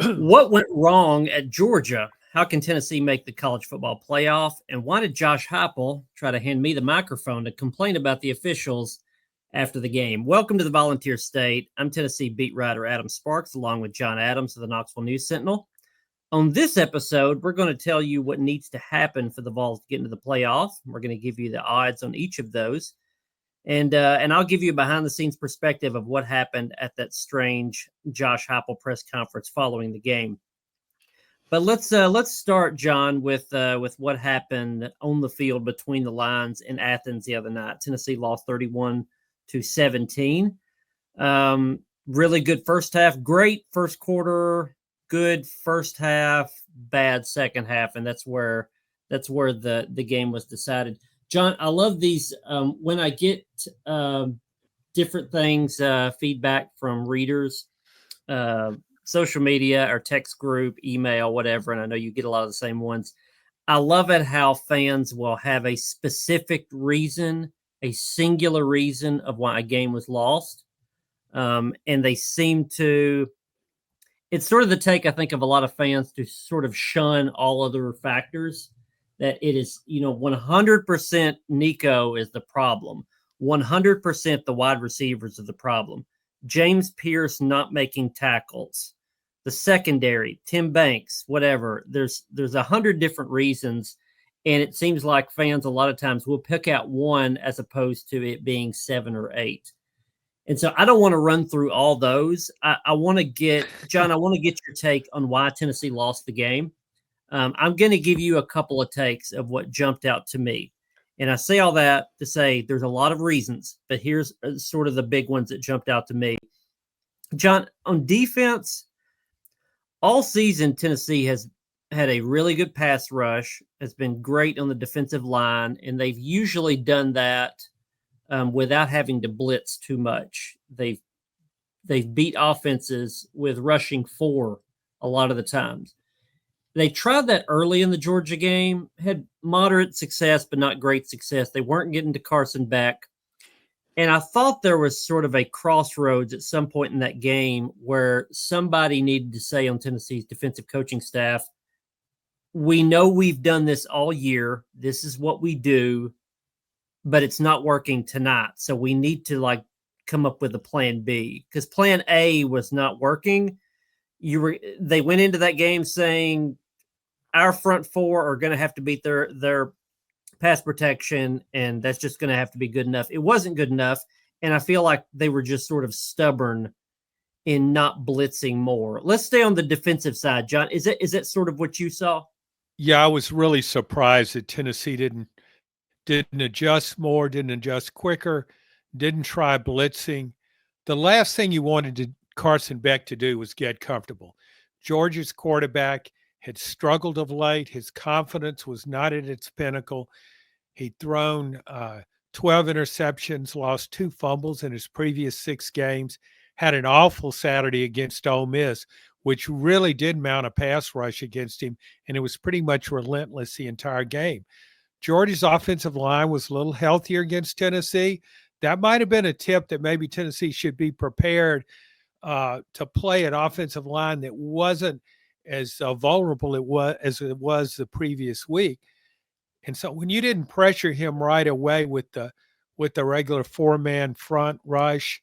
What went wrong at Georgia? How can Tennessee make the college football playoff? And why did Josh Heupel try to hand me the microphone to complain about the officials after the game? Welcome to the Volunteer State. I'm Tennessee beat writer Adam Sparks, along with John Adams of the Knoxville News Sentinel. On this episode, we're going to tell you what needs to happen for the Vols to get into the playoff. We're going to give you the odds on each of those. And I'll give you a behind-the-scenes perspective of what happened at that strange Josh Heupel press conference following the game. But let's start, John, with what happened on the field between the lines in Athens the other night. Tennessee lost 31-17. Really good first half, great first quarter, good first half, bad second half, and that's where the game was decided. John, I love these. When I get different things, feedback from readers, social media or text group, email, whatever, and I know you get a lot of the same ones. I love it how fans will have a specific reason, a singular reason of why a game was lost. And they seem to, it's sort of the take, I think, of a lot of fans to sort of shun all other factors. That it is, 100% Nico is the problem. 100% the wide receivers are the problem. James Pierce not making tackles. The secondary, Tim Banks, whatever. There's 100 different reasons, and it seems like fans a lot of times will pick out one as opposed to it being 7 or 8. And so I don't want to run through all those. I want to get, John, I want to get your take on why Tennessee lost the game. I'm going to give you a couple of takes of what jumped out to me. And I say all that to say there's a lot of reasons, but here's sort of the big ones that jumped out to me. John, on defense, all season, Tennessee has had a really good pass rush, has been great on the defensive line, and they've usually done that without having to blitz too much. They've beat offenses with rushing 4 a lot of the times. They tried that early in the Georgia game, had moderate success, but not great success. They weren't getting to Carson Beck. And I thought there was sort of a crossroads at some point in that game where somebody needed to say on Tennessee's defensive coaching staff, we know we've done this all year. This is what we do, but it's not working tonight. So we need to come up with a plan B, because plan A was not working. They went into that game saying, our front 4 are going to have to beat their pass protection, and that's just going to have to be good enough. It wasn't good enough, and I feel like they were just sort of stubborn in not blitzing more. Let's stay on the defensive side, John. Is that sort of what you saw? Yeah, I was really surprised that Tennessee didn't adjust more, didn't adjust quicker, didn't try blitzing. The last thing you wanted Carson Beck to do was get comfortable. Georgia's quarterback had struggled of late. His confidence was not at its pinnacle. He'd thrown 12 interceptions, lost 2 fumbles in his previous 6 games, had an awful Saturday against Ole Miss, which really did mount a pass rush against him, and it was pretty much relentless the entire game. Georgia's offensive line was a little healthier against Tennessee. That might have been a tip that maybe Tennessee should be prepared to play an offensive line that wasn't as vulnerable as it was the previous week. And so when you didn't pressure him right away with the regular 4-man front rush,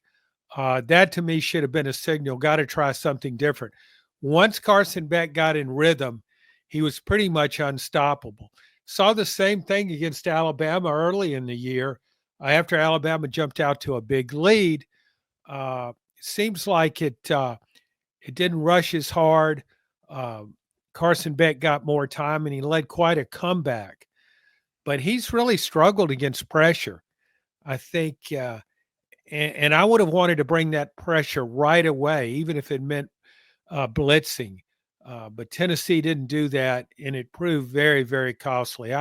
that to me should have been a signal, got to try something different. Once Carson Beck got in rhythm, he was pretty much unstoppable. Saw the same thing against Alabama early in the year. After Alabama jumped out to a big lead, seems like it didn't rush as hard. Carson Beck got more time, and he led quite a comeback. But he's really struggled against pressure, I think. And I would have wanted to bring that pressure right away, even if it meant blitzing. But Tennessee didn't do that, and it proved very, very costly.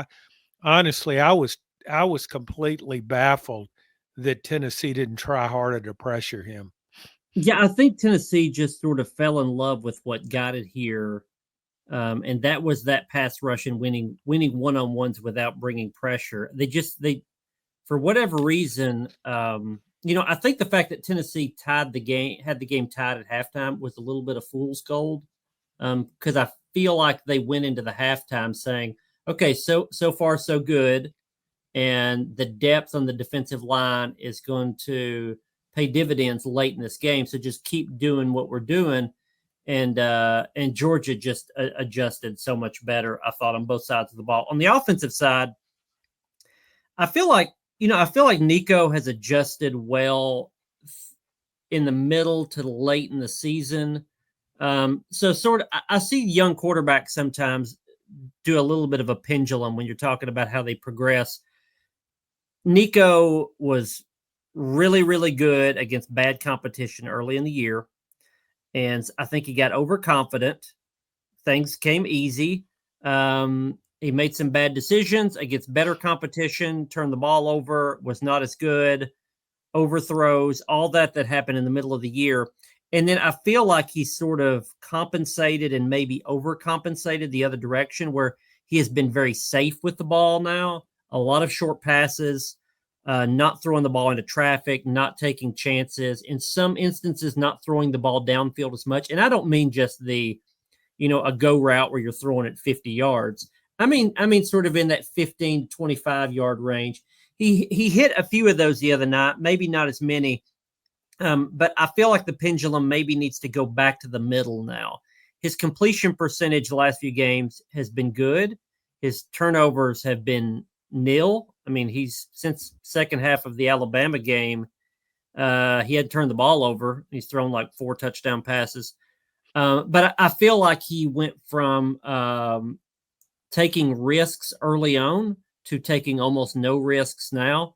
Honestly, I was completely baffled that Tennessee didn't try harder to pressure him. Yeah, I think Tennessee just sort of fell in love with what got it here, and that was that pass rush and winning one-on-ones without bringing pressure. They for whatever reason, I think the fact that Tennessee had the game tied at halftime was a little bit of fool's gold. because I feel like they went into the halftime saying, okay, so far so good, and the depth on the defensive line is going to pay dividends late in this game. So just keep doing what we're doing. And Georgia just adjusted so much better, I thought, on both sides of the ball. On the offensive side, I feel like Nico has adjusted well in the middle to late in the season. So sort of, I see young quarterbacks sometimes do a little bit of a pendulum when you're talking about how they progress. Nico was really, really good against bad competition early in the year. And I think he got overconfident. Things came easy. He made some bad decisions against better competition, turned the ball over, was not as good, overthrows, all that happened in the middle of the year. And then I feel like he sort of compensated and maybe overcompensated the other direction, where he has been very safe with the ball now. A lot of short passes, not throwing the ball into traffic, not taking chances. In some instances, not throwing the ball downfield as much. And I don't mean just a go route where you're throwing it 50 yards. I mean, sort of in that 15 to 25 yard range. He hit a few of those the other night, maybe not as many. But I feel like the pendulum maybe needs to go back to the middle now. His completion percentage the last few games has been good. His turnovers have been nil. I mean, he's since second half of the Alabama game, he had turned the ball over. He's thrown like 4 touchdown passes. But I feel like he went from taking risks early on to taking almost no risks now.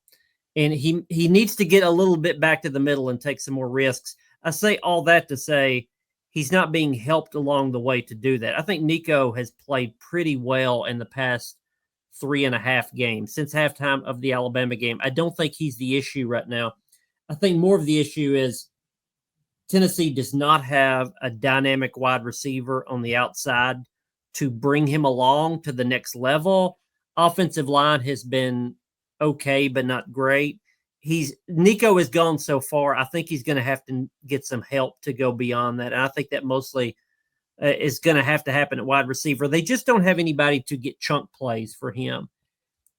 And he needs to get a little bit back to the middle and take some more risks. I say all that to say he's not being helped along the way to do that. I think Nico has played pretty well in the past 3.5 games since halftime of the Alabama game. I don't think he's the issue right now. I think more of the issue is Tennessee does not have a dynamic wide receiver on the outside to bring him along to the next level. Offensive line has been okay, but not great. Nico has gone so far. I think he's going to have to get some help to go beyond that. And I think that mostly is going to have to happen at wide receiver. They just don't have anybody to get chunk plays for him.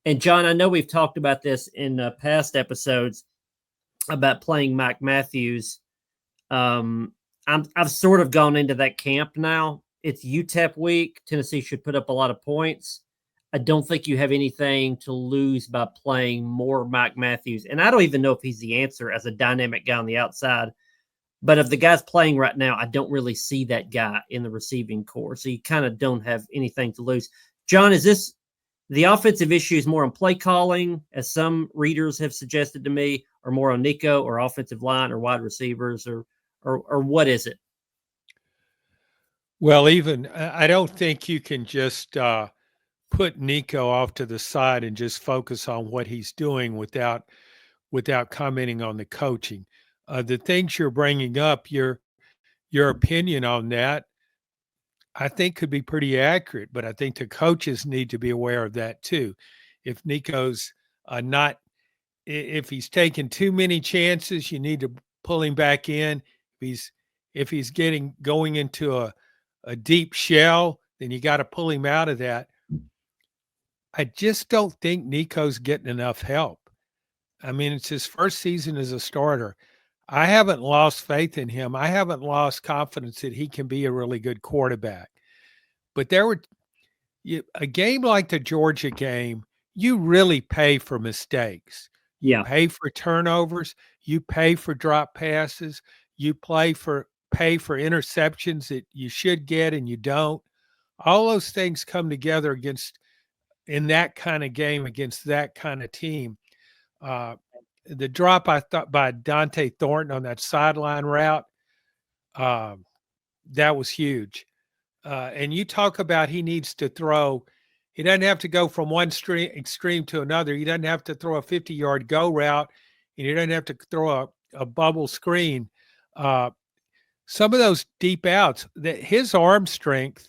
And John, I know we've talked about this in past episodes about playing Mike Matthews. I've sort of gone into that camp now. It's UTEP week. Tennessee should put up a lot of points. I don't think you have anything to lose by playing more Mike Matthews. And I don't even know if he's the answer as a dynamic guy on the outside. But of the guys playing right now, I don't really see that guy in the receiving corps. So you kind of don't have anything to lose. John, is this the offensive issue is more on play calling, as some readers have suggested to me, or more on Nico or offensive line or wide receivers, or what is it? Well, I don't think you can just put Nico off to the side and just focus on what he's doing without commenting on the coaching. The things you're bringing up, your opinion on that, I think could be pretty accurate, but I think the coaches need to be aware of that too. If Nico's if he's taking too many chances, you need to pull him back in. If he's going into a deep shell, then you got to pull him out of that. I just don't think Nico's getting enough help. I mean, it's his first season as a starter. I haven't lost faith in him. I haven't lost confidence that he can be a really good quarterback. But a game like the Georgia game, you really pay for mistakes. Yeah. You pay for turnovers. You pay for drop passes. You pay for interceptions that you should get and you don't. All those things come together in that kind of game against that kind of team. The drop, I thought, by Dante Thornton on that sideline route, that was huge. And you talk about he needs to throw. He doesn't have to go from one extreme to another. He doesn't have to throw a 50-yard go route, and he doesn't have to throw a bubble screen. Some of those deep outs, his arm strength,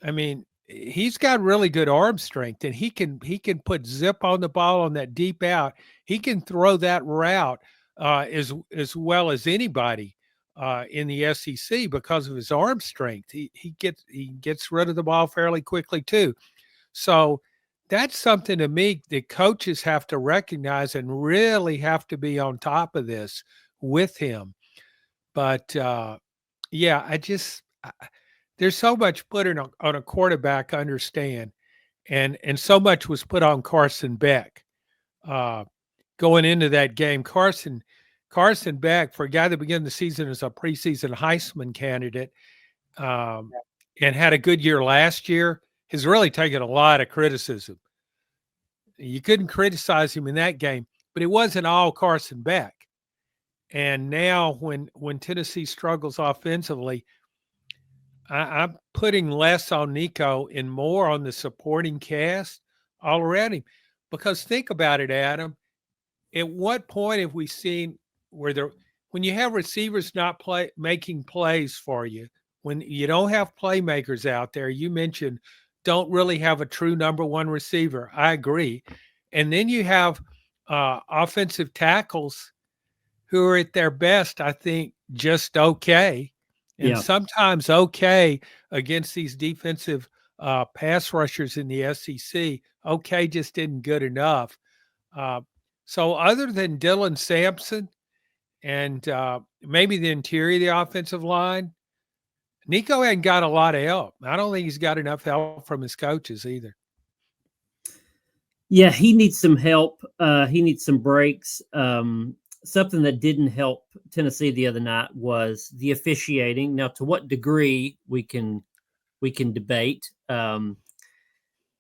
I mean, he's got really good arm strength, and he can put zip on the ball on that deep out. He can throw that route as well as anybody in the SEC because of his arm strength. He gets rid of the ball fairly quickly too. So that's something to me that coaches have to recognize and really have to be on top of this with him. But yeah, there's so much put on a quarterback, I understand, and so much was put on Carson Beck going into that game. Carson Beck, for a guy that began the season as a preseason Heisman candidate, and had a good year last year, has really taken a lot of criticism. You couldn't criticize him in that game, but it wasn't all Carson Beck. And now when Tennessee struggles offensively, I'm putting less on Nico and more on the supporting cast all around him. Because think about it, Adam. At what point have we seen when you have receivers not making plays for you, when you don't have playmakers out there, you mentioned don't really have a true number one receiver. I agree. And then you have offensive tackles who are at their best, I think, just okay. And sometimes okay against these defensive pass rushers in the SEC. Okay just isn't good enough. So other than Dylan Sampson and maybe the interior of the offensive line, Nico ain't got a lot of help. I don't think he's got enough help from his coaches either. Yeah, he needs some help. He needs some breaks. Something that didn't help Tennessee the other night was the officiating. Now, to what degree we can debate. And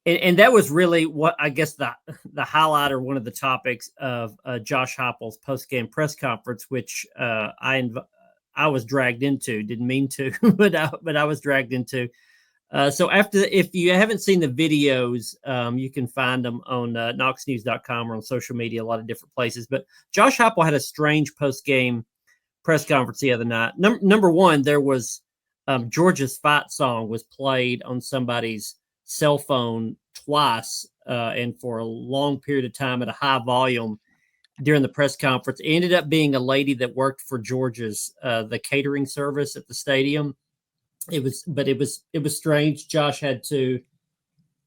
that was really what I guess the highlight or one of the topics of Josh Heupel's post-game press conference, which I was dragged into. Didn't mean to, but I was dragged into. So if you haven't seen the videos, you can find them on KnoxNews.com or on social media, a lot of different places. But Josh Heupel had a strange post-game press conference the other night. Number one, there was Georgia's fight song was played on somebody's cell phone twice and for a long period of time at a high volume during the press conference. It ended up being a lady that worked for Georgia's the catering service at the stadium. It was strange. Josh had to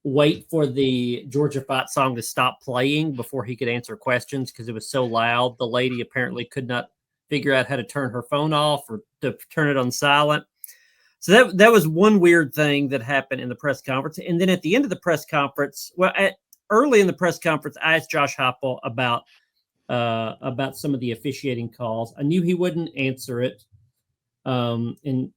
wait for the Georgia fight song to stop playing before he could answer questions because it was so loud. The lady apparently could not figure out how to turn her phone off or to turn it on silent. So that was one weird thing that happened in the press conference. And then at the end of the press conference, early in the press conference, I asked Josh Heupel about some of the officiating calls. I knew he wouldn't answer it, and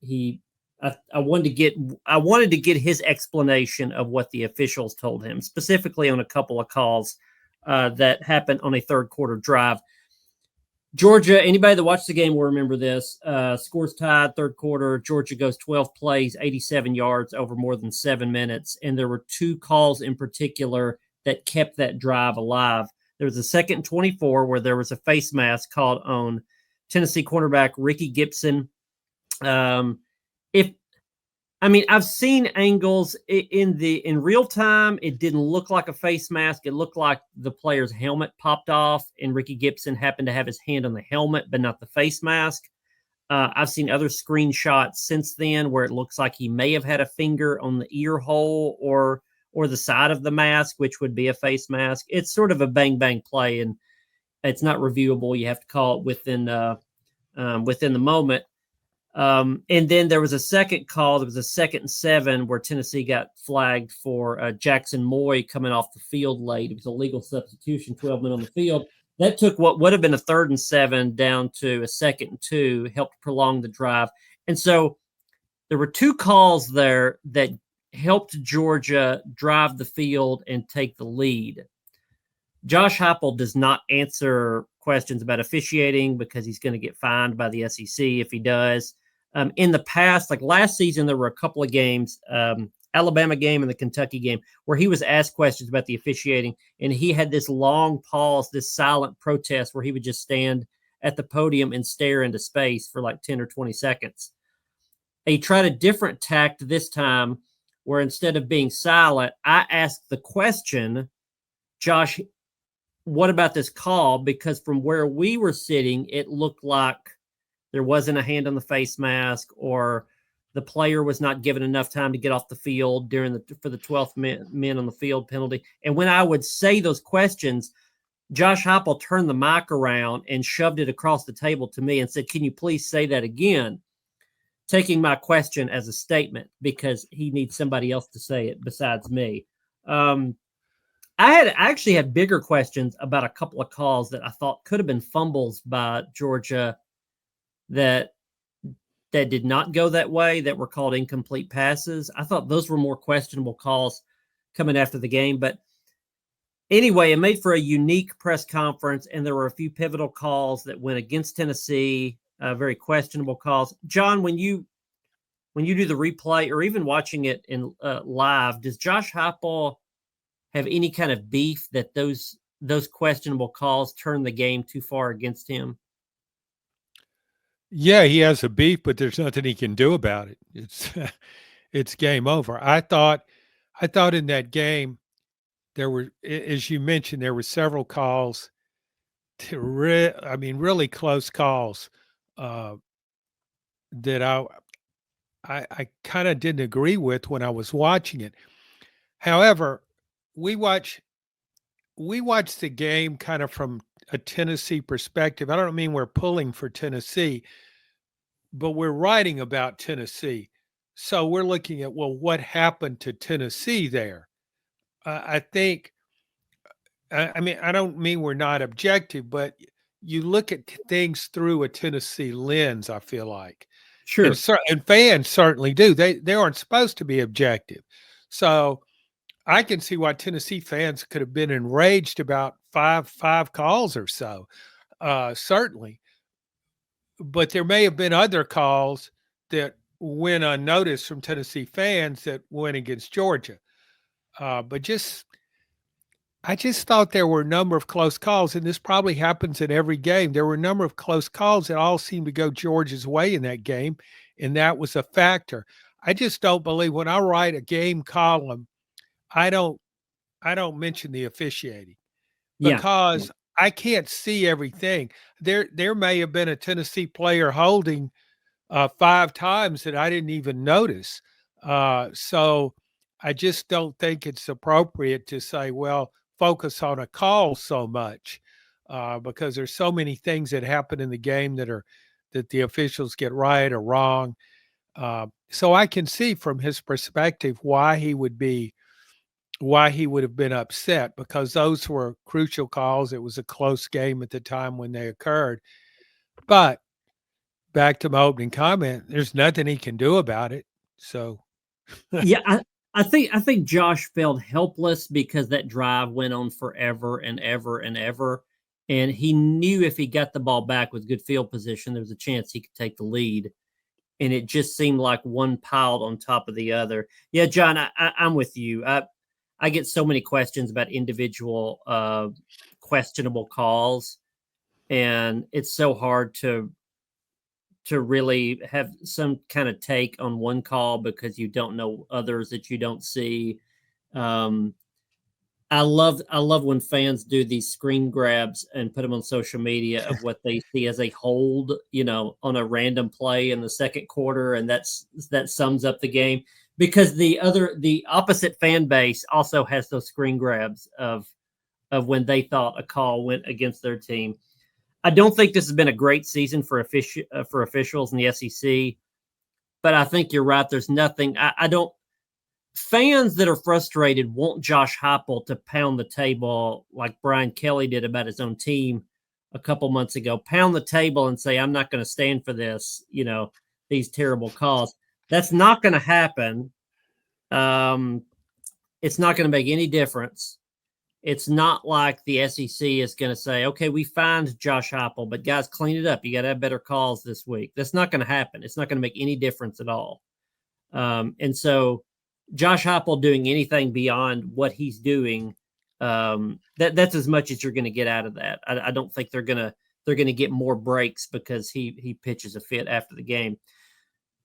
I wanted to get his explanation of what the officials told him, specifically on a couple of calls that happened on a third quarter drive. Georgia, anybody that watched the game will remember this. Scores tied, third quarter. Georgia goes 12 plays, 87 yards over more than 7 minutes. And there were two calls in particular that kept that drive alive. There was a 2nd and 24 where there was a face mask called on Tennessee cornerback Ricky Gibson. I've seen angles in real time. It didn't look like a face mask. It looked like the player's helmet popped off, and Ricky Gibson happened to have his hand on the helmet, but not the face mask. I've seen other screenshots since then where it looks like he may have had a finger on the ear hole or the side of the mask, which would be a face mask. It's sort of a bang bang play, and it's not reviewable. You have to call it within the moment. And then there was a second call. There was a 2nd and 7 where Tennessee got flagged for Jackson Moy coming off the field late. It was a legal substitution, 12 men on the field. That took what would have been a 3rd and 7 down to a 2nd and 2, helped prolong the drive. And so there were two calls there that helped Georgia drive the field and take the lead. Josh Heupel does not answer questions about officiating because he's going to get fined by the SEC if he does. In the past, like last season, there were a couple of games, Alabama game and the Kentucky game, where he was asked questions about the officiating, and he had this long pause, this silent protest where he would just stand at the podium and stare into space for like 10 or 20 seconds. He tried a different tact this time where instead of being silent, I asked the question, Josh, what about this call? Because from where we were sitting, it looked like there wasn't a hand on the face mask, or the player was not given enough time to get off the field for the 12th men on the field penalty. And when I would say those questions, Josh Heupel turned the mic around and shoved it across the table to me and said, "Can you please say that again?" Taking my question as a statement because he needs somebody else to say it besides me. I actually had bigger questions about a couple of calls that I thought could have been fumbles by Georgia that did not go that way, that were called incomplete passes. I thought those were more questionable calls coming after the game. But anyway, it made for a unique press conference, and there were a few pivotal calls that went against Tennessee, very questionable calls. John, when you do the replay or even watching it in live, does Josh Heupel have any kind of beef that those questionable calls turn the game too far against him? Yeah, he has a beef, but there's nothing he can do about it. It's game over. I thought in that game there were, as you mentioned, there were several calls really close calls that I kind of didn't agree with when I was watching it. However, we watch the game kind of from a Tennessee perspective. I don't mean we're pulling for Tennessee, but we're writing about Tennessee. So we're looking at, well, what happened to Tennessee there? I think, I mean, I don't mean we're not objective, but you look at things through a Tennessee lens, I feel like. Sure. And fans certainly do. They aren't supposed to be objective. So I can see why Tennessee fans could have been enraged about five calls or so, certainly. But there may have been other calls that went unnoticed from Tennessee fans that went against Georgia. But I just thought there were a number of close calls, and this probably happens in every game. There were a number of close calls that all seemed to go Georgia's way in that game, and that was a factor. I just don't believe when I write a game column, I don't mention the officiating because I can't see everything. There may have been a Tennessee player holding 5 times that I didn't even notice. So I just don't think it's appropriate to say, well, focus on a call so much because there's so many things that happen in the game that the officials get right or wrong. So I can see from his perspective why he would have been upset because those were crucial calls. It was a close game at the time when they occurred. But back to my opening comment, there's nothing he can do about it. So Yeah, I think Josh felt helpless because that drive went on forever and ever and ever. And he knew if he got the ball back with good field position, there was a chance he could take the lead. And it just seemed like one piled on top of the other. Yeah, John, I'm with you. I get so many questions about individual questionable calls, and it's so hard to really have some kind of take on one call because you don't know others that you don't see. I love when fans do these screen grabs and put them on social media of what they see as a hold, on a random play in the second quarter, and that sums up the game. Because the opposite fan base also has those screen grabs of when they thought a call went against their team. I don't think this has been a great season for officials in the SEC, but I think you're right. There's nothing. I don't. Fans that are frustrated want Josh Heupel to pound the table like Brian Kelly did about his own team a couple months ago. Pound the table and say, "I'm not going to stand for this." These terrible calls. That's not going to happen. It's not going to make any difference. It's not like the SEC is going to say, "Okay, we fined Josh Heupel, but guys, clean it up. You got to have better calls this week." That's not going to happen. It's not going to make any difference at all. And so Josh Heupel doing anything beyond what he's doing, that's as much as you're going to get out of that. I don't think they're going to get more breaks because he pitches a fit after the game.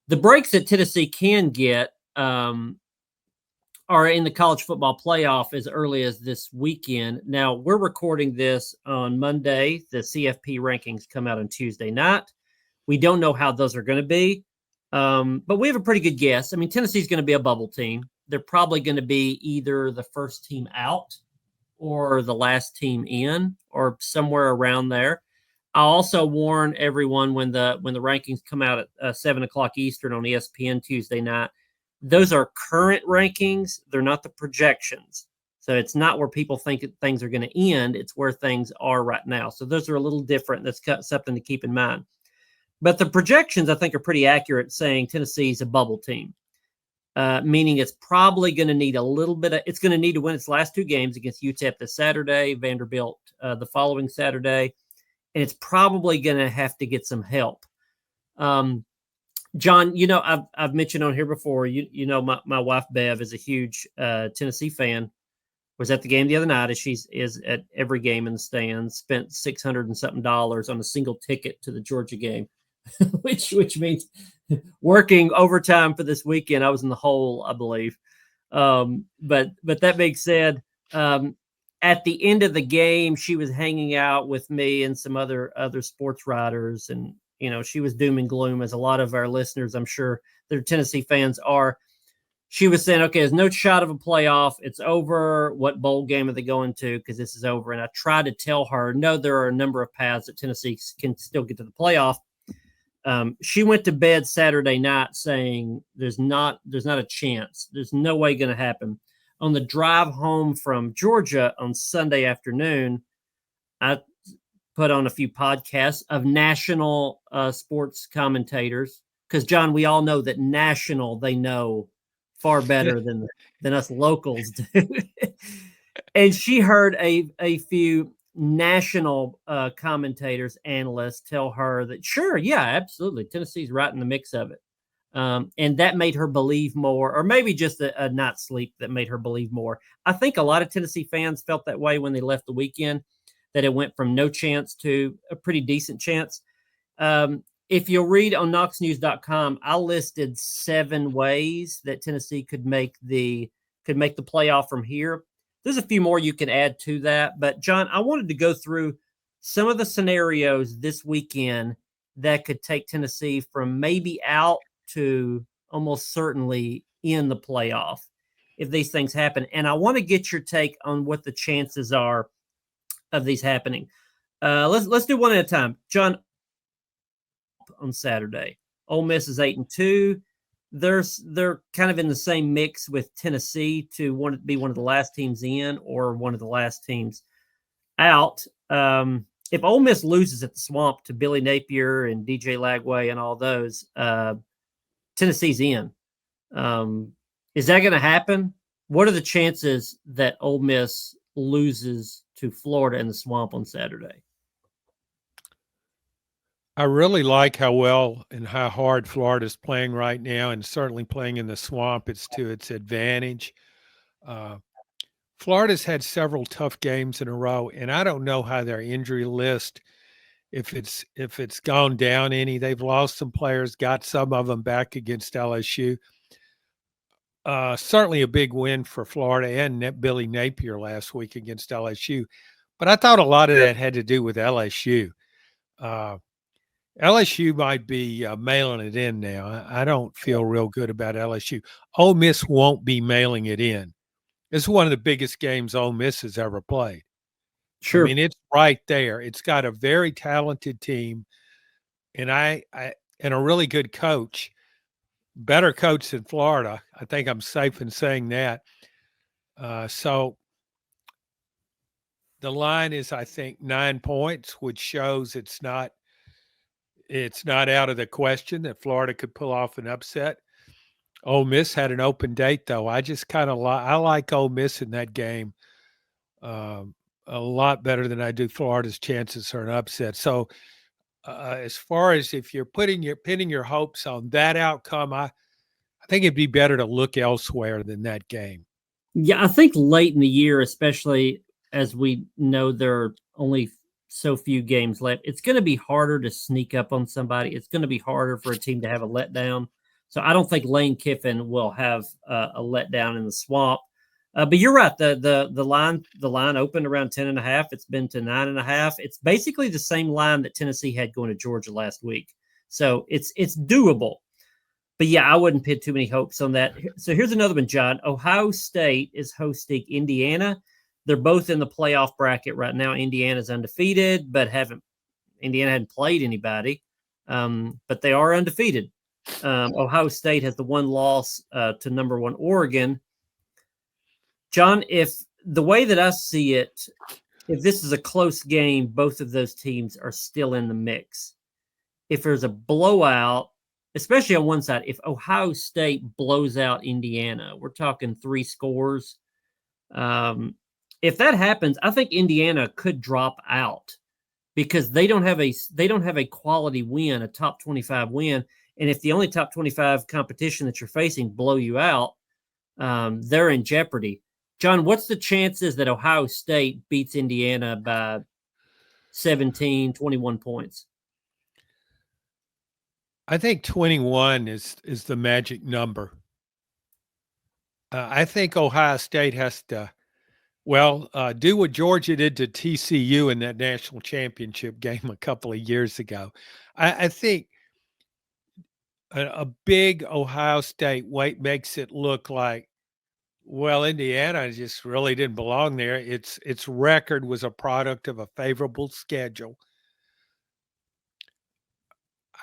The breaks that Tennessee can get are in the college football playoff as early as this weekend. Now, we're recording this on Monday. The CFP rankings come out on Tuesday night. We don't know how those are going to be, but we have a pretty good guess. I mean, Tennessee's going to be a bubble team. They're probably going to be either the first team out or the last team in, or somewhere around there. I'll also warn everyone when the rankings come out at 7:00 Eastern on ESPN Tuesday night. Those are current rankings. They're not the projections. So it's not where people think things are going to end. It's where things are right now. So those are a little different. That's something to keep in mind. But the projections, I think, are pretty accurate, saying Tennessee's a bubble team, meaning it's probably going to need a little bit of – it's going to need to win its last two games against UTEP this Saturday, Vanderbilt the following Saturday, and it's probably going to have to get some help. John, you know, I've mentioned on here before, you know, my wife, Bev, is a huge Tennessee fan. Was at the game the other night, as she is at every game in the stands, spent $600 and something on a single ticket to the Georgia game, which means working overtime for this weekend. I was in the hole, I believe. But that being said, at the end of the game, she was hanging out with me and some other sports writers, and you know, she was doom and gloom, as a lot of our listeners, I'm sure, that are Tennessee fans are. She was saying, okay, there's no shot of a playoff. It's over. What bowl game are they going to? Because this is over. And I tried to tell her, no, there are a number of paths that Tennessee can still get to the playoff. She went to bed Saturday night saying there's not a chance. There's no way going to happen. On the drive home from Georgia on Sunday afternoon, I put on a few podcasts of national sports commentators. Because, John, we all know that national, they know far better than us locals do. And she heard a few national commentators, analysts tell her that, sure, yeah, absolutely, Tennessee's right in the mix of it. And that made her believe more, or maybe just a night's sleep that made her believe more. I think a lot of Tennessee fans felt that way when they left the weekend, that it went from no chance to a pretty decent chance. If you'll read on KnoxNews.com, I listed 7 ways that Tennessee could make the playoff from here. There's a few more you can add to that. But, John, I wanted to go through some of the scenarios this weekend that could take Tennessee from maybe out to almost certainly in the playoff if these things happen. And I want to get your take on what the chances are of these happening. Let's do one at a time. John, on Saturday, Ole Miss is 8-2. They're kind of in the same mix with Tennessee to want to be one of the last teams in or one of the last teams out. If Ole Miss loses at the Swamp to Billy Napier and DJ Lagway and all those, Tennessee's in. Is that going to happen? What are the chances that Ole Miss loses to Florida in the Swamp on Saturday? I really like how well and how hard Florida's playing right now, and certainly playing in the Swamp. It's to its advantage. Florida's had several tough games in a row, and I don't know how their injury list, if it's gone down any. They've lost some players, got some of them back against LSU. Certainly a big win for Florida and Billy Napier last week against LSU. But I thought a lot of that had to do with LSU. LSU might be mailing it in now. I don't feel real good about LSU. Ole Miss won't be mailing it in. It's one of the biggest games Ole Miss has ever played. Sure. I mean, it's right there. It's got a very talented team, and and a really good coach, better coach than Florida. I think I'm safe in saying that. So the line is, I think, 9 points, which shows it's not out of the question that Florida could pull off an upset. Ole Miss had an open date, though. I just kind of I like Ole Miss in that game a lot better than I do Florida's chances for an upset. So as far as if you're pinning your hopes on that outcome, I think it'd be better to look elsewhere than that game. Yeah, I think late in the year, especially as we know there are only so few games left, it's going to be harder to sneak up on somebody. It's going to be harder for a team to have a letdown. So I don't think Lane Kiffin will have a letdown in the Swamp. But you're right. The line opened around 10.5. It's been to 9.5. It's basically the same line that Tennessee had going to Georgia last week. So it's doable. But yeah, I wouldn't put too many hopes on that. So here's another one, John. Ohio State is hosting Indiana. They're both in the playoff bracket right now. Indiana's undefeated, but Indiana hadn't played anybody, but they are undefeated. Ohio State has the one loss to number one Oregon. John, if the way that I see it, if this is a close game, both of those teams are still in the mix. If there's a blowout, especially on one side, if Ohio State blows out Indiana, we're talking 3 scores. If that happens, I think Indiana could drop out because they don't have a quality win, a top 25 win. And if the only top 25 competition that you're facing blow you out, they're in jeopardy. John, what's the chances that Ohio State beats Indiana by 17, 21 points? I think 21 is the magic number. I think Ohio State has to, do what Georgia did to TCU in that national championship game a couple of years ago. I think a big Ohio State weight makes it look like, well, Indiana just really didn't belong there. Its record was a product of a favorable schedule.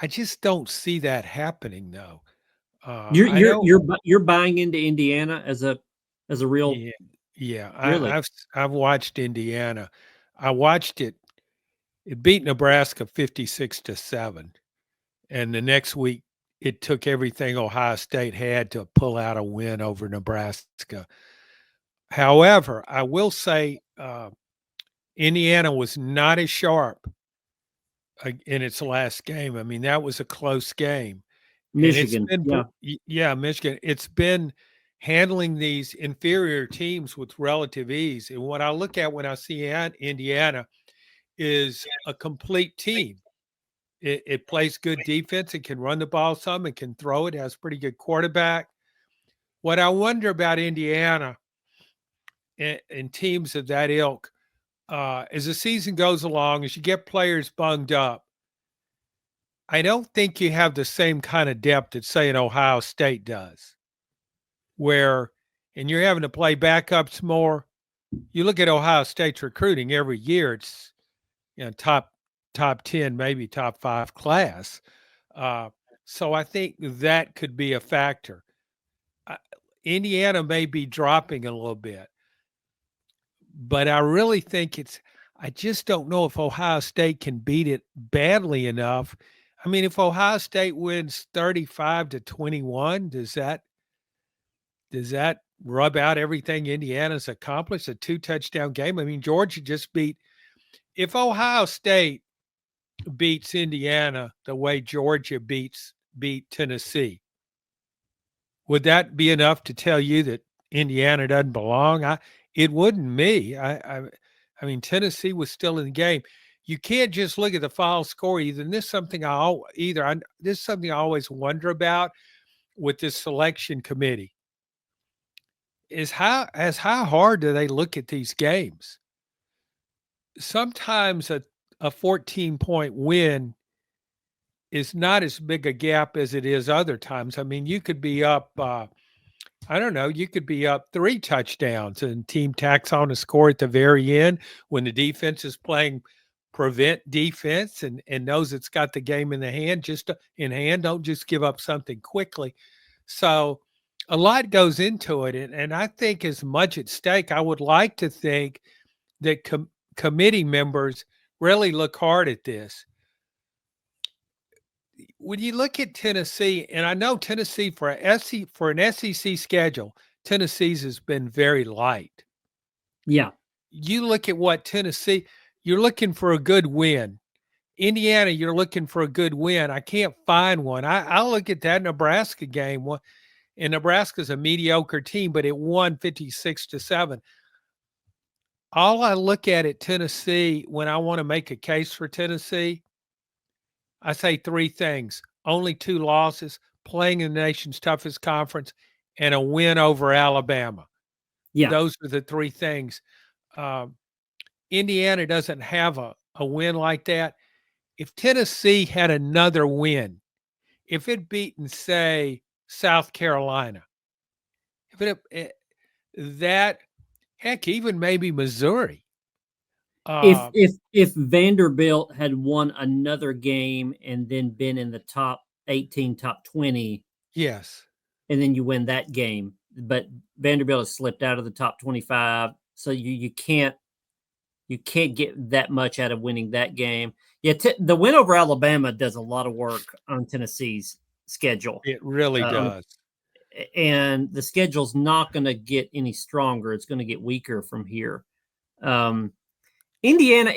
I just don't see that happening, though. You're buying into Indiana as a real. Yeah. Really? I've watched Indiana. I watched it. It beat Nebraska 56-7, and the next week it took everything Ohio State had to pull out a win over Nebraska. However, I will say Indiana was not as sharp in its last game. I mean, that was a close game. Michigan, and Michigan. It's been handling these inferior teams with relative ease. And what I look at when I see Indiana is a complete team. It plays good defense. It can run the ball some. It can throw it. Has a pretty good quarterback. What I wonder about Indiana and teams of that ilk, as the season goes along, as you get players bunged up, I don't think you have the same kind of depth that, say, an Ohio State does, and you're having to play backups more. You look at Ohio State's recruiting every year; it's top 10, maybe top 5 class. So I think that could be a factor. Indiana may be dropping a little bit, but I really think I just don't know if Ohio State can beat it badly enough. I mean, if Ohio State wins 35-21, does that rub out everything Indiana's accomplished? A 2-touchdown game. I mean, Georgia just if Ohio State beats Indiana the way Georgia beat Tennessee, would that be enough to tell you that Indiana doesn't belong? It wouldn't me. I mean, Tennessee was still in the game. You can't just look at the final score either. And this is something I always wonder about with this selection committee is how hard do they look at these games? Sometimes a 14-point win is not as big a gap as it is other times. I mean, you could be up, you could be up 3 touchdowns and team tacks on a score at the very end when the defense is playing prevent defense and knows it's got the game in the hand, don't just give up something quickly. So a lot goes into it. And I think as much at stake, I would like to think that committee members really look hard at this. When you look at Tennessee, and I know Tennessee for an SEC schedule, Tennessee's has been very light. Yeah. You look at what Tennessee, you're looking for a good win. Indiana, you're looking for a good win. I can't find one. I look at that Nebraska game, and Nebraska's a mediocre team, but it won 56-7. All I look at Tennessee when I want to make a case for Tennessee, I say 3 things: only 2 losses, playing in the nation's toughest conference, and a win over Alabama. Yeah. Those are the 3 things. Indiana doesn't have a win like that. if Tennessee had another win, if it beaten, say, South Carolina, if that, heck, even maybe Missouri. If Vanderbilt had won another game and then been in the top 18, top 20, Yes. and then you win that game, but Vanderbilt has slipped out of the top 25, so you can't get that much out of winning that game. Yeah, the win over Alabama does a lot of work on Tennessee's schedule. It really does. And the schedule's not going to get any stronger. It's going to get weaker from here. Indiana,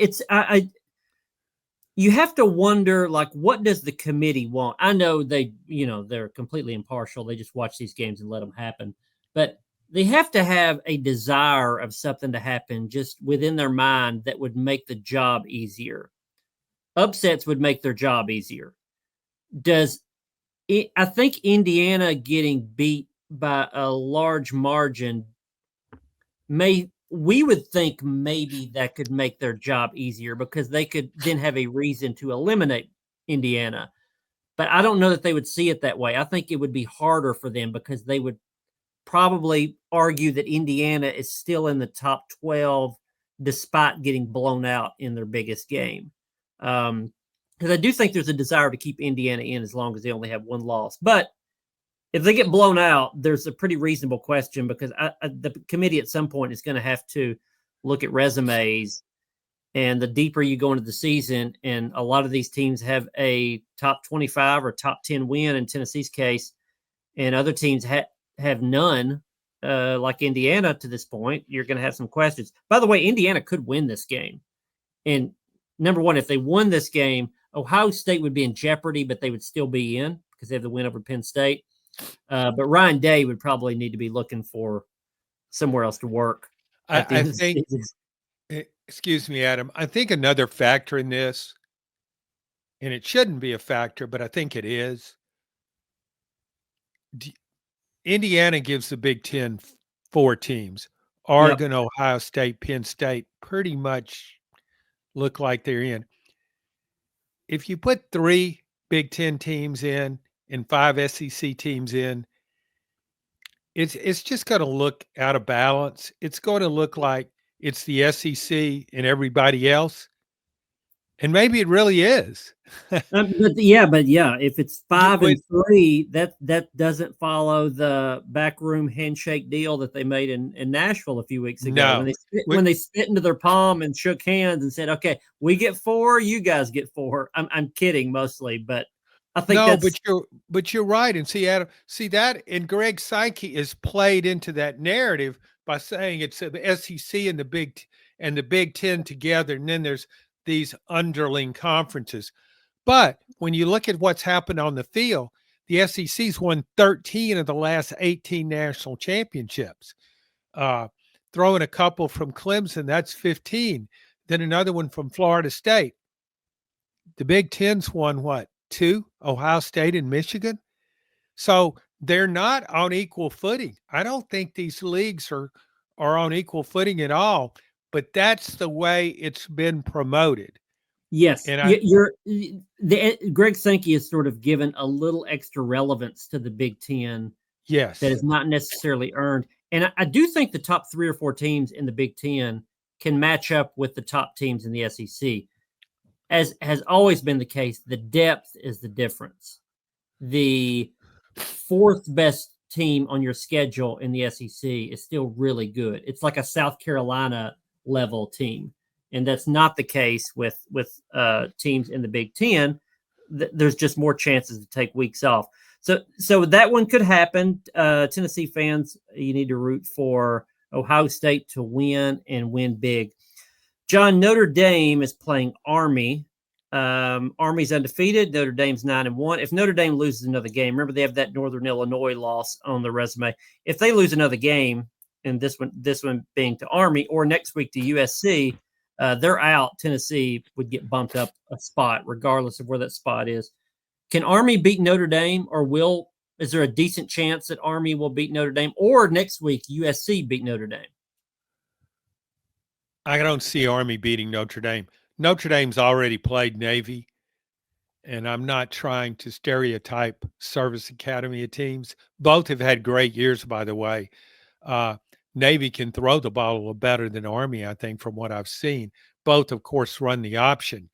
you have to wonder, like, what does the committee want? I know they're completely impartial. They just watch these games and let them happen. But they have to have a desire of something to happen just within their mind that would make the job easier. Upsets would make their job easier. I think Indiana getting beat by a large margin we would think maybe that could make their job easier because they could then have a reason to eliminate Indiana. But I don't know that they would see it that way. I think it would be harder for them because they would probably argue that Indiana is still in the top 12 despite getting blown out in their biggest game. Because I do think there's a desire to keep Indiana in as long as they only have one loss. But if they get blown out, there's a pretty reasonable question because the committee at some point is going to have to look at resumes. And the deeper you go into the season, and a lot of these teams have a top 25 or top 10 win in Tennessee's case, and other teams have none, like Indiana to this point, you're going to have some questions. By the way, Indiana could win this game. And number one, if they won this game, Ohio State would be in jeopardy, but they would still be in because they have the win over Penn State. But Ryan Day would probably need to be looking for somewhere else to work. I think, excuse me, Adam, I think another factor in this, and it shouldn't be a factor, but I think it is, Indiana gives the Big Ten 4 teams. Oregon, yep. Ohio State, Penn State pretty much look like they're in. If you put 3 Big Ten teams in and 5 SEC teams in, it's just going to look out of balance. It's going to look like it's the SEC and everybody else. And maybe it really is. but if it's 5 and 3, that doesn't follow the backroom handshake deal that they made in Nashville a few weeks ago. No. When they spit into their palm and shook hands and said, "Okay, we get 4, you guys get 4." I'm kidding mostly, but I think but you're right. And see, Adam, that, and Greg Sankey is played into that narrative by saying it's the SEC and the Big Ten together, and then there's these underling conferences. But when you look at what's happened on the field, the SEC's won 13 of the last 18 national championships. Throwing a couple from Clemson, that's 15. Then another one from Florida State. The Big Ten's won what? 2, Ohio State and Michigan. So they're not on equal footing. I don't think these leagues are on equal footing at all, but that's the way it's been promoted. Yes. And Greg Sankey has sort of given a little extra relevance to the Big Ten. Yes. That is not necessarily earned. And I do think the top 3 or 4 teams in the Big Ten can match up with the top teams in the SEC. As has always been the case, the depth is the difference. The 4th best team on your schedule in the SEC is still really good. It's like a South Carolina level team, and that's not the case with teams in the Big Ten. There's just more chances to take weeks off. So that one could happen. Tennessee fans, you need to root for Ohio State to win and win big. John, Notre Dame is playing Army. Army's undefeated. Notre Dame's 9-1. If Notre Dame loses another game, remember they have that Northern Illinois loss on the resume. If they lose another game, and this one being to Army, or next week to USC, they're out. Tennessee would get bumped up a spot, regardless of where that spot is. Can Army beat Notre Dame, or is there a decent chance that Army will beat Notre Dame, or next week USC beat Notre Dame? I don't see Army beating Notre Dame. Notre Dame's already played Navy, and I'm not trying to stereotype service academy teams. Both have had great years, by the way. Navy can throw the ball a little better than Army, I think, from what I've seen. Both, of course, run the option.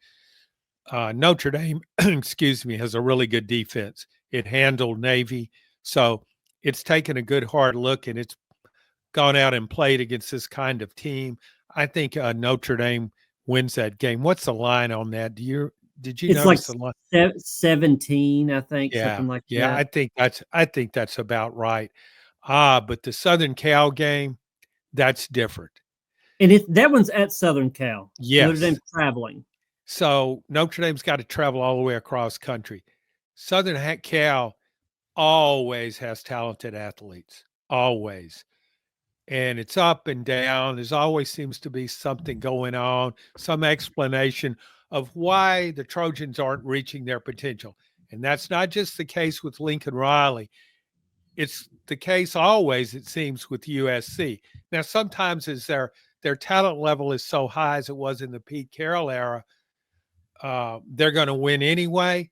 Notre Dame, excuse me, has a really good defense. It handled Navy. So it's taken a good hard look, and it's gone out and played against this kind of team. I think Notre Dame wins that game. What's the line on that? Did you It's like notice the line? 17, I think, Yeah, something like yeah. that. I think that's about right. But the Southern Cal game, that's different. And that one's at Southern Cal. Notre Yes. Dame's traveling. So Notre Dame's got to travel all the way across country. Southern Cal always has talented athletes, always. And it's up and down. There's always seems to be something going on, some explanation of why the Trojans aren't reaching their potential. And that's not just the case with Lincoln Riley. It's the case always, it seems, with USC. Now, sometimes as their talent level is so high as it was in the Pete Carroll era, they're going to win anyway.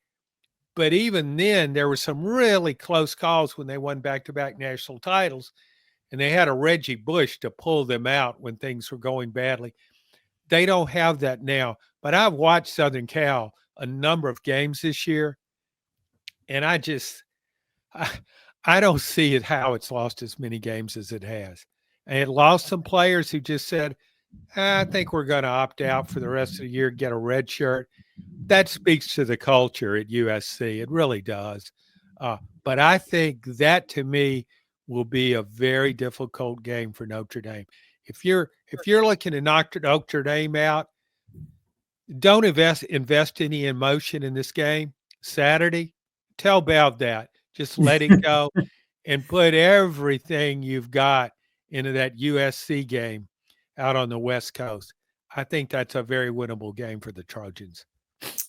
But even then, there were some really close calls when they won back-to-back national titles, and they had a Reggie Bush to pull them out when things were going badly. They don't have that now. But I've watched Southern Cal a number of games this year, and I don't see it how it's lost as many games as it has. And it lost some players who just said, I think we're going to opt out for the rest of the year, get a red shirt. That speaks to the culture at USC. It really does. But I think that, to me, will be a very difficult game for Notre Dame. If you're looking to knock Notre Dame out, don't invest any emotion in this game Saturday. Tell Bev that. Just let it go and put everything you've got into that USC game out on the West Coast. I think that's a very winnable game for the Trojans.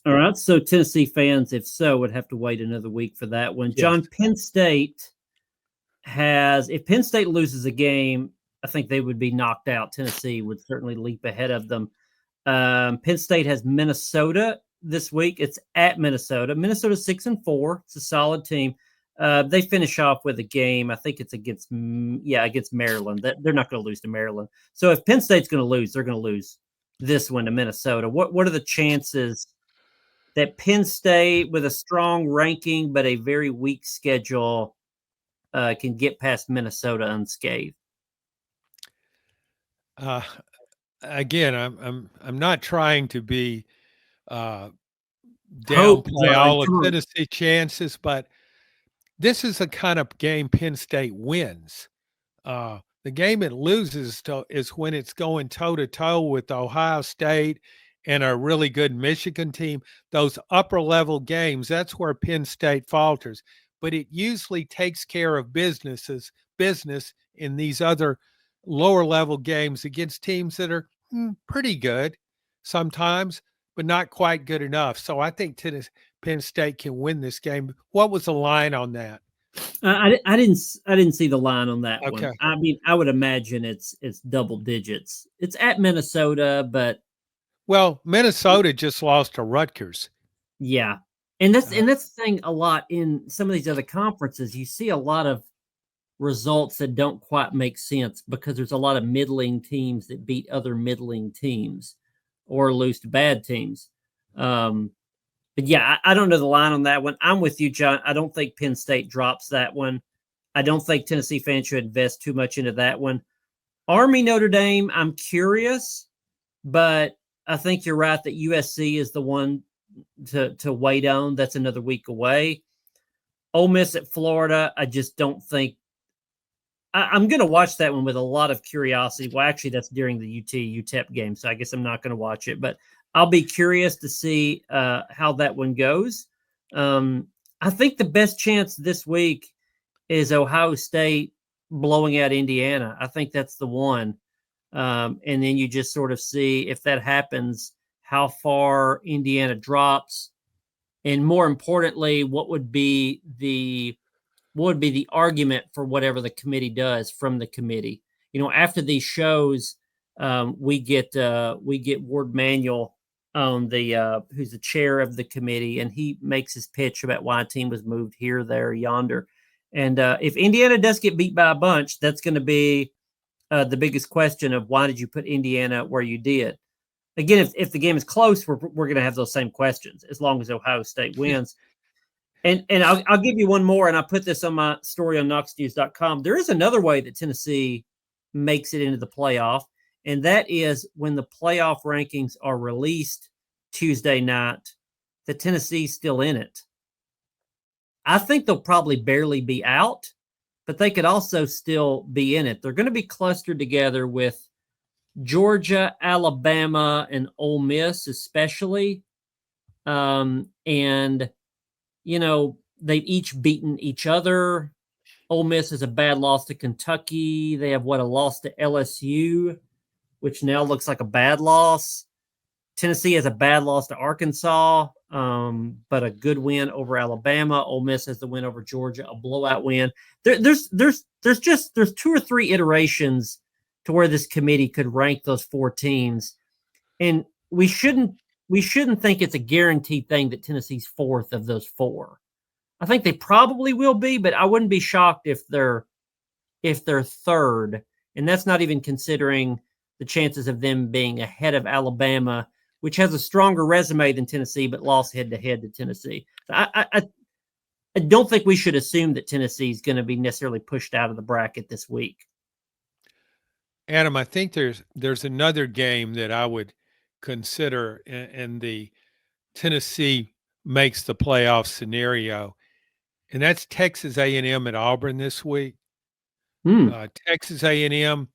All right. So Tennessee fans, if so, would have to wait another week for that one. Yes. John, Penn State if Penn State loses a game, I think they would be knocked out. Tennessee would certainly leap ahead of them. Penn State has Minnesota this week. It's at Minnesota. Minnesota's 6-4. It's a solid team. They finish off with a game. I think it's against Maryland. They're not going to lose to Maryland. So if Penn State's going to lose, they're going to lose this one to Minnesota. What are the chances that Penn State, with a strong ranking but a very weak schedule, can get past Minnesota unscathed? Again, I'm not trying to be downplay all of Tennessee chances, but this is the kind of game Penn State wins. The game it loses is when it's going toe-to-toe with Ohio State and a really good Michigan team. Those upper-level games, that's where Penn State falters. But it usually takes care of business in these other lower-level games against teams that are pretty good sometimes, but not quite good enough. So I think Penn State can win this game. What was the line on that? I didn't see the line on that Okay. one. I mean, I would imagine it's double digits. It's at Minnesota, but Minnesota just lost to Rutgers. Yeah, and that's the thing. A lot in some of these other conferences, you see a lot of results that don't quite make sense because there's a lot of middling teams that beat other middling teams or lose to bad teams. But yeah, I don't know the line on that one. I'm with you, John. I don't think Penn State drops that one. I don't think Tennessee fans should invest too much into that one. Army Notre Dame, I'm curious, but I think you're right that USC is the one to wait on. That's another week away. Ole Miss at Florida, I just don't think I'm going to watch that one with a lot of curiosity. Well, actually, that's during the UTEP game, so I guess I'm not going to watch it. But I'll be curious to see how that one goes. I think the best chance this week is Ohio State blowing out Indiana. I think that's the one. And then you just sort of see if that happens, how far Indiana drops. And more importantly, what would be the argument for whatever the committee does from the committee? You know, after these shows, we get Ward Manuel on the who's the chair of the committee, and he makes his pitch about why a team was moved here, there, yonder. And if Indiana does get beat by a bunch, that's going to be the biggest question of why did you put Indiana where you did? Again, if the game is close, we're going to have those same questions as long as Ohio State wins. And I'll give you one more, and I put this on my story on KnoxNews.com. There is another way that Tennessee makes it into the playoff, and that is when the playoff rankings are released Tuesday night, that Tennessee's still in it. I think they'll probably barely be out, but they could also still be in it. They're going to be clustered together with Georgia, Alabama, and Ole Miss, especially. And they've each beaten each other. Ole Miss is a bad loss to Kentucky. They have a loss to LSU, which now looks like a bad loss. Tennessee has a bad loss to Arkansas, but a good win over Alabama. Ole Miss has the win over Georgia, a blowout win. There's two or three iterations to where this committee could rank those four teams, and we shouldn't think it's a guaranteed thing that Tennessee's fourth of those four. I think they probably will be, but I wouldn't be shocked if they're third, and that's not even considering the chances of them being ahead of Alabama, which has a stronger resume than Tennessee, but lost head-to-head to Tennessee. So I don't think we should assume that Tennessee is going to be necessarily pushed out of the bracket this week. Adam, I think there's another game that I would consider in the Tennessee makes the playoff scenario, and that's Texas A&M at Auburn this week. Texas A&M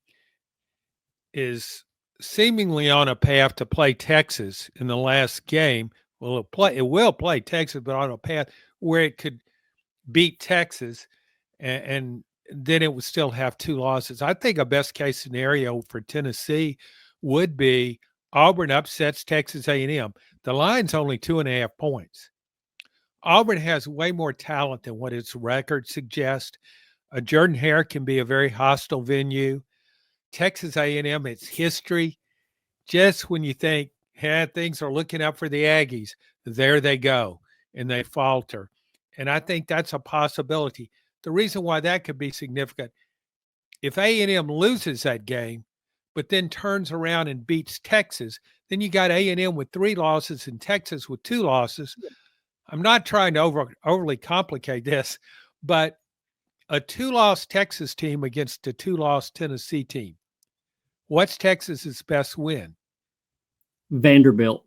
is seemingly on a path to play Texas in the last game. Well, it will play Texas, but on a path where it could beat Texas, and then it would still have two losses. I think a best case scenario for Tennessee would be Auburn upsets Texas A&M. The line's only 2.5 points. Auburn has way more talent than what its record suggests. Jordan Hare can be a very hostile venue. Texas A&M, its history, just when you think, hey, things are looking up for the Aggies, there they go, and they falter. And I think that's a possibility. The reason why that could be significant, if A&M loses that game, but then turns around and beats Texas, then you got A&M with 3 losses and Texas with 2 losses. I'm not trying to overly complicate this, but a 2-loss Texas team against a 2-loss Tennessee team. What's Texas's best win? Vanderbilt.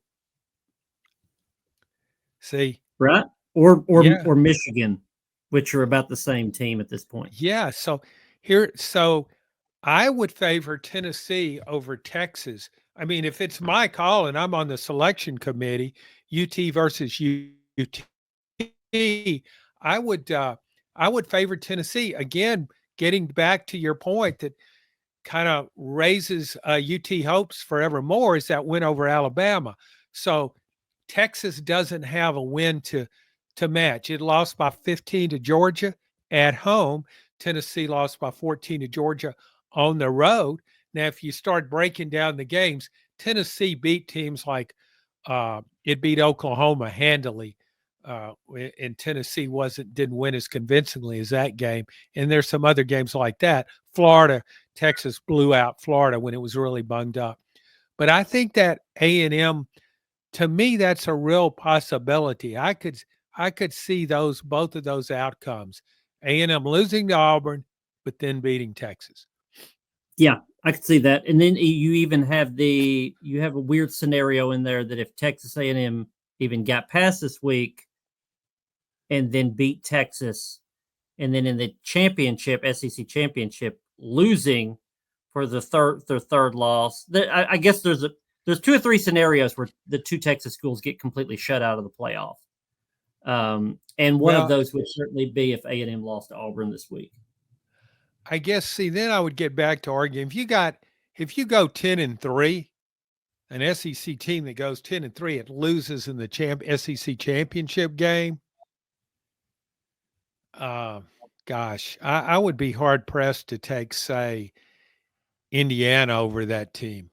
See? Right? Or Michigan, which are about the same team at this point. Yeah. So I would favor Tennessee over Texas. I mean, if it's my call and I'm on the selection committee, UT versus UT, I would favor Tennessee. Again, getting back to your point that kind of raises UT hopes forevermore is that win over Alabama. So Texas doesn't have a win to match. It lost by 15 to Georgia at home. Tennessee lost by 14 to Georgia on the road. Now, if you start breaking down the games, Tennessee beat teams like it beat Oklahoma handily, and Tennessee didn't win as convincingly as that game. And there's some other games like that. Florida, Texas blew out Florida when it was really bunged up. But I think that A&M, to me, that's a real possibility. I could see both of those outcomes. A&M losing to Auburn, but then beating Texas. Yeah, I could see that. And then you even have a weird scenario in there that if Texas A&M even got past this week and then beat Texas, and then in the championship, SEC championship, losing for their third loss. I guess there's 2 or 3 scenarios where the 2 Texas schools get completely shut out of the playoff. And one of those would certainly be if A&M lost to Auburn this week. I guess, then I would get back to arguing. If you go 10-3, an SEC team that goes 10-3, it loses in the SEC championship game. Gosh, I would be hard pressed to take, say, Indiana over that team.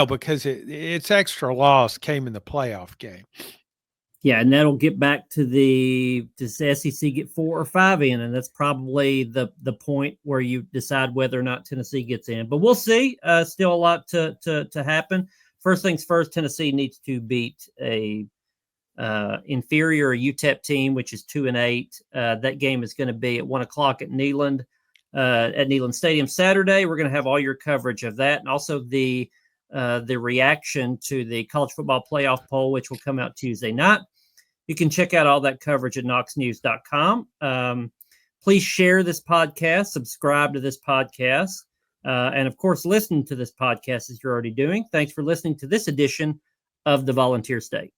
because its extra loss came in the playoff game. Yeah, and that'll get back to does the SEC get 4 or 5 in? And that's probably the point where you decide whether or not Tennessee gets in. But we'll see. Still a lot to happen. First things first, Tennessee needs to beat a inferior UTEP team, which is 2-8. That game is going to be at 1:00 at Neyland Stadium Saturday. We're going to have all your coverage of that, and also the reaction to the college football playoff poll, which will come out Tuesday night. You can check out all that coverage at KnoxNews.com. Please share this podcast, subscribe to this podcast, and of course, listen to this podcast as you're already doing. Thanks for listening to this edition of the Volunteer State.